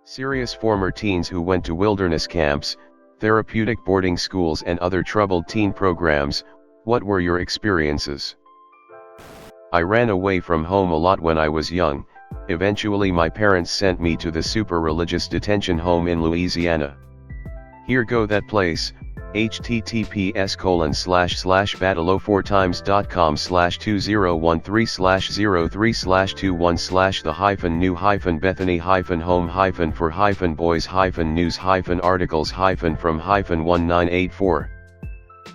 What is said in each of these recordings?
Serious former teens who went to wilderness camps, therapeutic boarding schools and other troubled teen programs, what were your experiences? I ran away from home a lot when I was young. Eventually my parents sent me to the super religious detention home in Louisiana. Here go that place, https://battleO4times.com/2013/2/1/3/new-hyphen-Bethany-for-Boys-from-19884.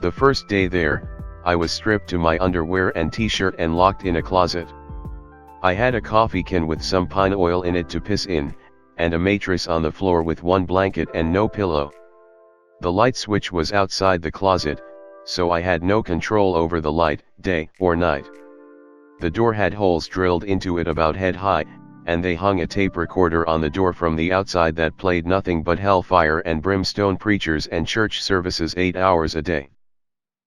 The first day there, I was stripped to my underwear and t-shirt and locked in a closet. I had a coffee can with some pine oil in it to piss in, and a mattress on the floor with one blanket and no pillow. The light switch was outside the closet, so I had no control over the light, day or night. The door had holes drilled into it about head high, and they hung a tape recorder on the door from the outside that played nothing but hellfire and brimstone preachers and church services 8 hours a day.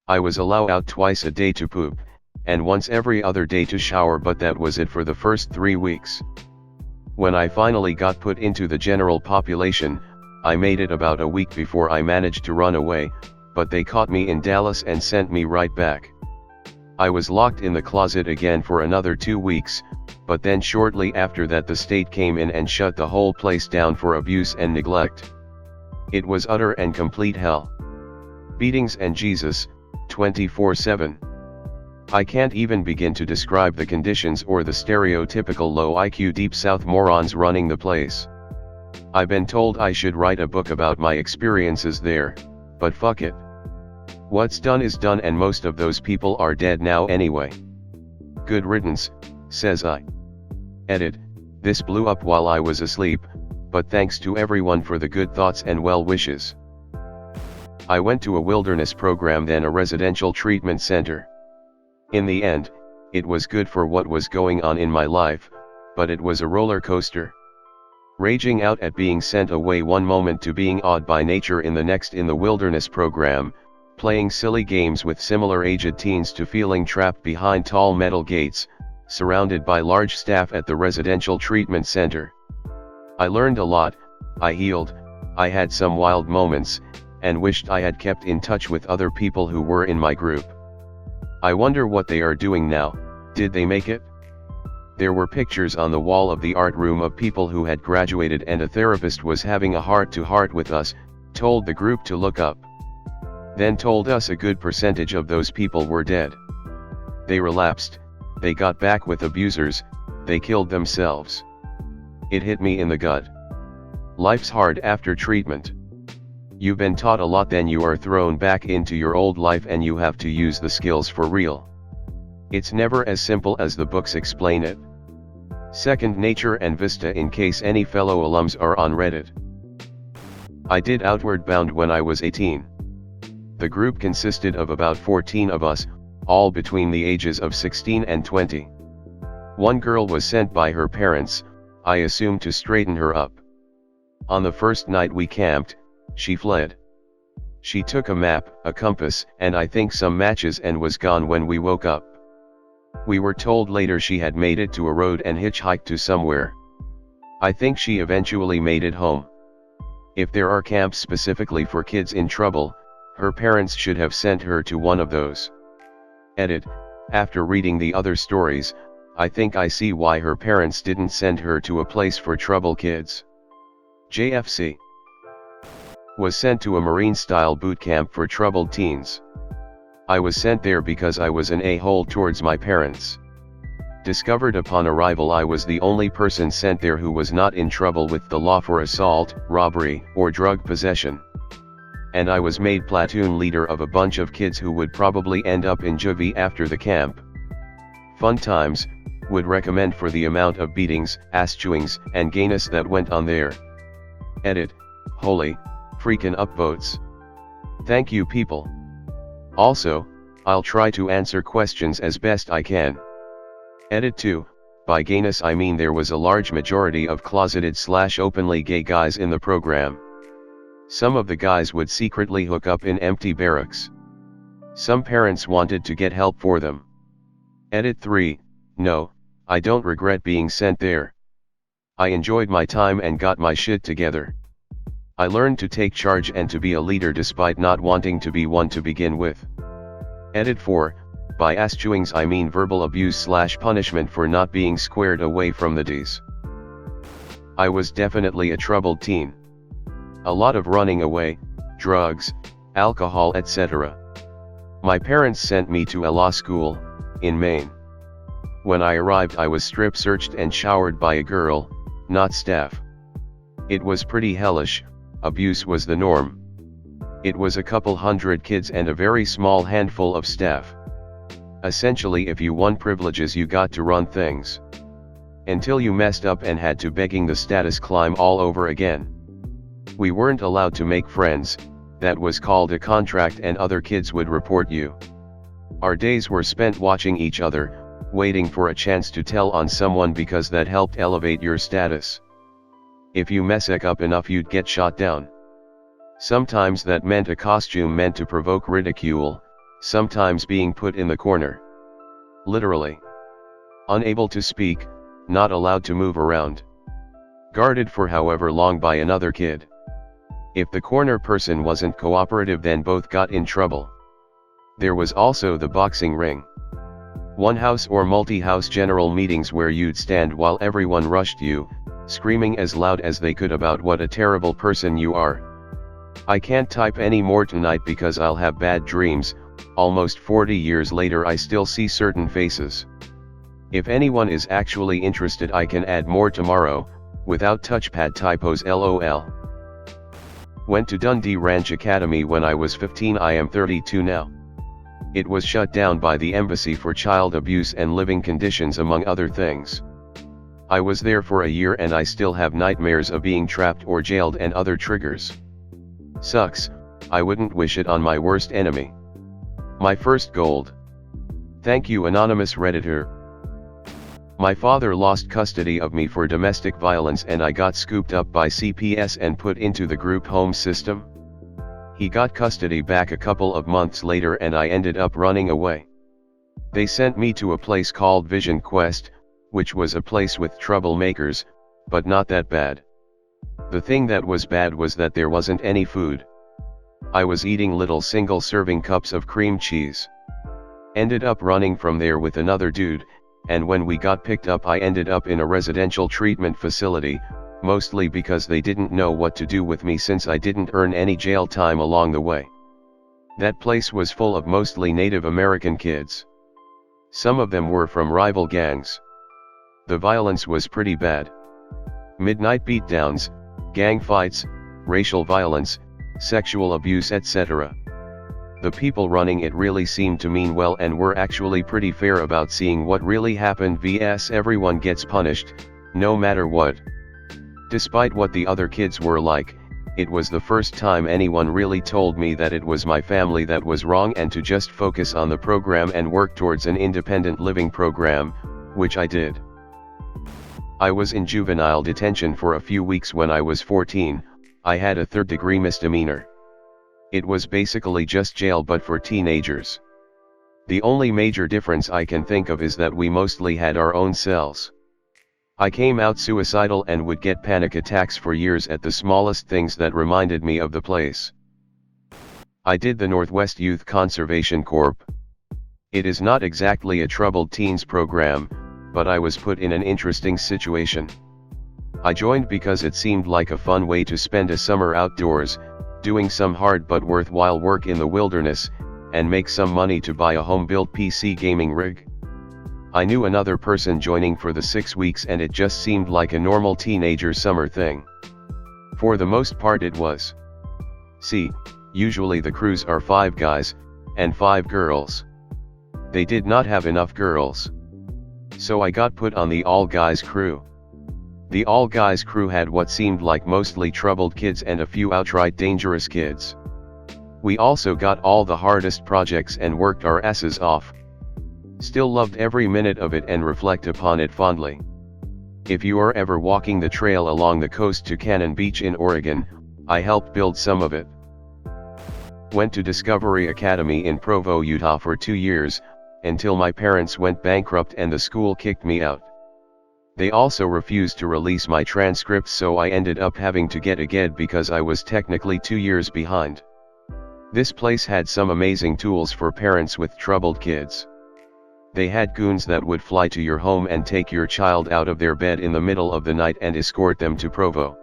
I was allowed out twice a day to poop, and once every other day to shower, but that was it for the first 3 weeks. When I finally got put into the general population, I made it about a week before I managed to run away, but they caught me in Dallas and sent me right back. I was locked in the closet again for another 2 weeks, but then shortly after that the state came in and shut the whole place down for abuse and neglect. It was utter and complete hell. Beatings and Jesus, 24/7. I can't even begin to describe the conditions or the stereotypical low IQ Deep South morons running the place. I've been told I should write a book about my experiences there, but fuck it. What's done is done, and most of those people are dead now anyway. Good riddance, says I. Edit, this blew up while I was asleep, but thanks to everyone for the good thoughts and well wishes. I went to a wilderness program, then a residential treatment center. In the end, it was good for what was going on in my life, but it was a roller coaster. Raging out at being sent away one moment to being awed by nature in the next in the wilderness program, playing silly games with similar aged teens to feeling trapped behind tall metal gates, surrounded by large staff at the residential treatment center. I learned a lot, I healed, I had some wild moments, and wished I had kept in touch with other people who were in my group. I wonder what they are doing now. Did they make it? There were pictures on the wall of the art room of people who had graduated, and a therapist was having a heart-to-heart with us, told the group to look up. Then told us a good percentage of those people were dead. They relapsed, they got back with abusers, they killed themselves. It hit me in the gut. Life's hard after treatment. You've been taught a lot, then you are thrown back into your old life and you have to use the skills for real. It's never as simple as the books explain it. Second nature and Vista, in case any fellow alums are on Reddit. I did Outward Bound when I was 18. The group consisted of about 14 of us, all between the ages of 16 and 20. One girl was sent by her parents, I assume to straighten her up. On the first night we camped, she fled. She took a map, a compass, and I think some matches and was gone when we woke up. We were told later she had made it to a road and hitchhiked to somewhere. I think she eventually made it home. If there are camps specifically for kids in trouble, her parents should have sent her to one of those. Edit, after reading the other stories, I think I see why her parents didn't send her to a place for trouble kids. JFC was sent to a Marine-style boot camp for troubled teens. I was sent there because I was an a-hole towards my parents. Discovered upon arrival I was the only person sent there who was not in trouble with the law for assault, robbery, or drug possession. And I was made platoon leader of a bunch of kids who would probably end up in juvie after the camp. Fun times, would recommend for the amount of beatings, ass-chewings, and gayness that went on there. Edit, holy, freakin' upvotes. Thank you people. Also, I'll try to answer questions as best I can. Edit 2, by gayness I mean there was a large majority of closeted/openly gay guys in the program. Some of the guys would secretly hook up in empty barracks. Some parents wanted to get help for them. Edit 3, no, I don't regret being sent there. I enjoyed my time and got my shit together. I learned to take charge and to be a leader despite not wanting to be one to begin with. Edit 4, by askchewings I mean verbal abuse / punishment for not being squared away from the D's. I was definitely a troubled teen. A lot of running away, drugs, alcohol etc. My parents sent me to a law school, in Maine. When I arrived I was strip searched and showered by a girl, not staff. It was pretty hellish, abuse was the norm. It was a couple hundred kids and a very small handful of staff. Essentially if you won privileges you got to run things. Until you messed up and had to begging the status climb all over again. We weren't allowed to make friends, that was called a contract and other kids would report you. Our days were spent watching each other, waiting for a chance to tell on someone because that helped elevate your status. If you mess up enough you'd get shot down. Sometimes that meant a costume meant to provoke ridicule, sometimes being put in the corner. Literally. Unable to speak, not allowed to move around. Guarded for however long by another kid. If the corner person wasn't cooperative then both got in trouble. There was also the boxing ring. One house or multi-house general meetings where you'd stand while everyone rushed you, screaming as loud as they could about what a terrible person you are. I can't type any more tonight because I'll have bad dreams. Almost 40 years later I still see certain faces. If anyone is actually interested I can add more tomorrow, without touchpad typos lol. Went to Dundee Ranch Academy when I was 15. I am 32 now. It was shut down by the Embassy for Child Abuse and Living Conditions among other things. I was there for a year and I still have nightmares of being trapped or jailed and other triggers. Sucks, I wouldn't wish it on my worst enemy. My first gold. Thank you anonymous Redditor. My father lost custody of me for domestic violence and I got scooped up by CPS and put into the group home system. He got custody back a couple of months later and I ended up running away. They sent me to a place called Vision Quest, which was a place with troublemakers, but not that bad. The thing that was bad was that there wasn't any food. I was eating little single-serving cups of cream cheese. Ended up running from there with another dude, and when we got picked up I ended up in a residential treatment facility, mostly because they didn't know what to do with me since I didn't earn any jail time along the way. That place was full of mostly Native American kids. Some of them were from rival gangs. The violence was pretty bad. Midnight beatdowns, gang fights, racial violence, sexual abuse etc. The people running it really seemed to mean well and were actually pretty fair about seeing what really happened vs everyone gets punished, no matter what. Despite what the other kids were like, it was the first time anyone really told me that it was my family that was wrong and to just focus on the program and work towards an independent living program, which I did. I was in juvenile detention for a few weeks when I was 14, I had a third-degree misdemeanor. It was basically just jail but for teenagers. The only major difference I can think of is that we mostly had our own cells. I came out suicidal and would get panic attacks for years at the smallest things that reminded me of the place. I did the Northwest Youth Conservation Corp. It is not exactly a troubled teens program, but I was put in an interesting situation. I joined because it seemed like a fun way to spend a summer outdoors, doing some hard but worthwhile work in the wilderness, and make some money to buy a home-built PC gaming rig. I knew another person joining for the 6 weeks and it just seemed like a normal teenager summer thing. For the most part it was. See, usually the crews are 5 guys, and 5 girls. They did not have enough girls. So I got put on the all-guys crew. The all-guys crew had what seemed like mostly troubled kids and a few outright dangerous kids. We also got all the hardest projects and worked our asses off. Still loved every minute of it and reflect upon it fondly. If you are ever walking the trail along the coast to Cannon Beach in Oregon, I helped build some of it. Went to Discovery Academy in Provo, Utah for 2 years, until my parents went bankrupt and the school kicked me out. They also refused to release my transcripts, so I ended up having to get a GED because I was technically 2 years behind. This place had some amazing tools for parents with troubled kids. They had goons that would fly to your home and take your child out of their bed in the middle of the night and escort them to Provo.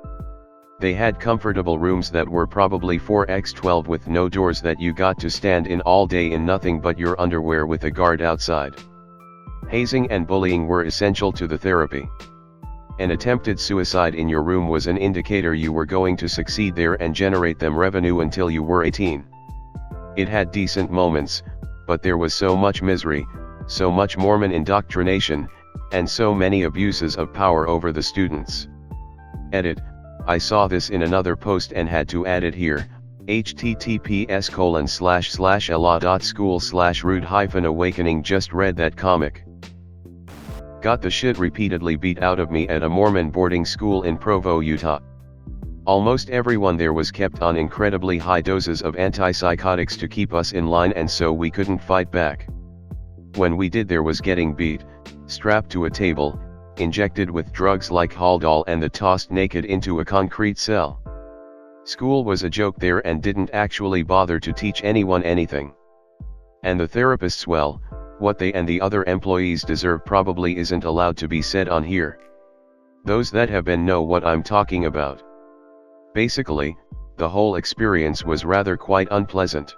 They had comfortable rooms that were probably 4x12 with no doors that you got to stand in all day in nothing but your underwear with a guard outside. Hazing and bullying were essential to the therapy. An attempted suicide in your room was an indicator you were going to succeed there and generate them revenue until you were 18. It had decent moments, but there was so much misery, so much Mormon indoctrination, and so many abuses of power over the students. Edit. I saw this in another post and had to add it here. https://ella.school/rude-awakening. Just read that comic. Got the shit repeatedly beat out of me at a Mormon boarding school in Provo, Utah. Almost everyone there was kept on incredibly high doses of antipsychotics to keep us in line, and so we couldn't fight back. When we did, there was getting beat, strapped to a table, injected with drugs like Haldol, and then tossed naked into a concrete cell. School was a joke there and didn't actually bother to teach anyone anything. And the therapists, well, what they and the other employees deserve probably isn't allowed to be said on here. Those that have been know what I'm talking about. Basically, the whole experience was rather quite unpleasant.